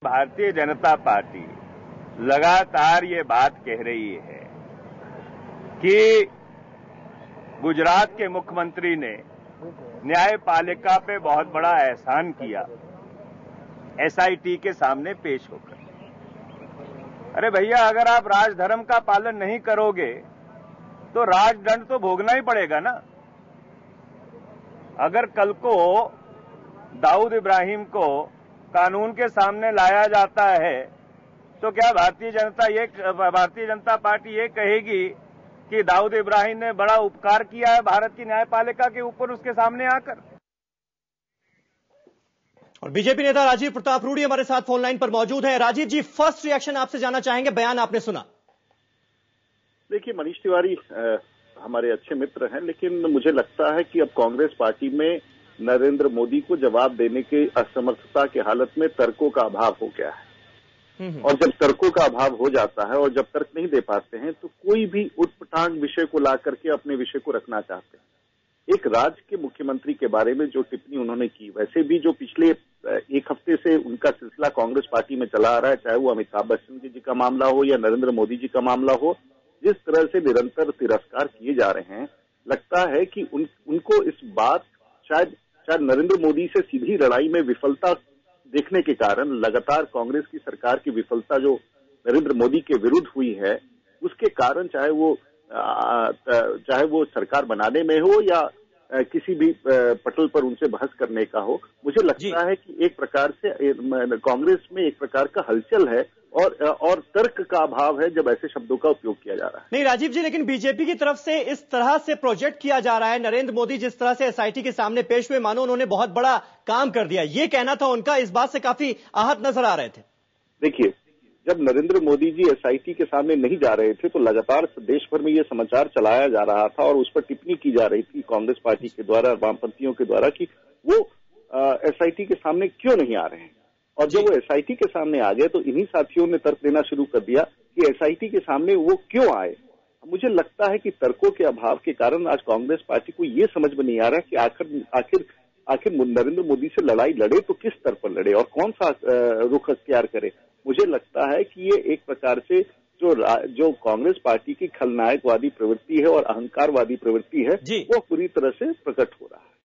Bharatiya Janata party लगातार ये बात कह रही है कि गुजरात के मुख्यमंत्री ने न्यायपालिका पे बहुत बड़ा एहसान किया एसआईटी के सामने पेश होकर। अरे भैया, अगर आप राजधर्म का पालन नहीं करोगे तो राजदंड तो भोगना ही पड़ेगा ना। अगर कल को दाऊद इब्राहिम को कानून के सामने लाया जाता है तो क्या भारतीय जनता पार्टी ये कहेगी कि दाऊद इब्राहिम ने बड़ा उपकार किया है भारत की न्यायपालिका के ऊपर उसके सामने आकर। और बीजेपी नेता राजीव प्रताप रूडी हमारे साथ फोन लाइन पर मौजूद हैं। राजीव जी, फर्स्ट रिएक्शन आपसे जानना चाहेंगे, बयान आपने सुना। देखिए, मनीष तिवारी हमारे अच्छे मित्र हैं, लेकिन मुझे लगता है कि अब कांग्रेस पार्टी में नरेंद्र मोदी को जवाब देने की असमर्थता की हालत में तर्कों का अभाव हो गया है। और जब तर्कों का अभाव हो जाता है और जब तर्क नहीं दे पाते हैं तो कोई भी उटपटांग विषय को ला करके अपने विषय को रखना चाहते हैं। एक राज्य के मुख्यमंत्री के बारे में जो टिप्पणी उन्होंने की, वैसे भी जो पिछले एक हफ्ते से उनका सिलसिला कांग्रेस पार्टी में चला आ रहा है, चाहे वो अमिताभ बच्चन जी का मामला हो या नरेंद्र मोदी जी का मामला हो, जिस तरह से निरंतर तिरस्कार किए जा रहे हैं, लगता है कि उनको इस बात शायद नरेंद्र मोदी से सीधी लड़ाई में विफलता देखने के कारण, लगातार कांग्रेस की सरकार की विफलता जो नरेंद्र मोदी के विरुद्ध हुई है, उसके कारण चाहे वो सरकार बनाने में हो या किसी भी पटल पर उनसे बहस करने का हो, मुझे लगता है कि एक प्रकार से कांग्रेस में एक प्रकार का हलचल है और तर्क का अभाव है जब ऐसे शब्दों का उपयोग किया जा रहा है। नहीं राजीव जी, लेकिन बीजेपी की तरफ से इस तरह से प्रोजेक्ट किया जा रहा है, नरेंद्र मोदी जिस तरह से एसआईटी के सामने पेश हुए, मानो उन्होंने बहुत बड़ा काम कर दिया, ये कहना था उनका। इस बात से काफी आहत नजर आ रहे थे। देखिए, जब नरेंद्र मोदी जी एसआईटी के सामने नहीं जा रहे थे तो लगातार देश भर में ये समाचार चलाया जा रहा था और उस पर टिप्पणी की जा रही थी कांग्रेस पार्टी के द्वारा, वामपंथियों के द्वारा, कि वो एसआईटी के सामने क्यों नहीं आ रहे हैं। और जब वो एसआईटी के सामने आ गए तो इन्हीं साथियों ने तर्क देना शुरू कर दिया कि एसआईटी के सामने वो क्यों आए। मुझे लगता है कि तर्कों के अभाव के कारण आज कांग्रेस पार्टी को ये समझ में नहीं आ रहा कि आखिर नरेंद्र मोदी से लड़ाई लड़े तो किस स्तर पर लड़े और कौन सा रुख अख्तियार करे। मुझे लगता है कि ये एक प्रकार से जो कांग्रेस पार्टी की खलनायकवादी प्रवृत्ति है और अहंकारवादी प्रवृत्ति है, वो पूरी तरह से प्रकट हो रहा है।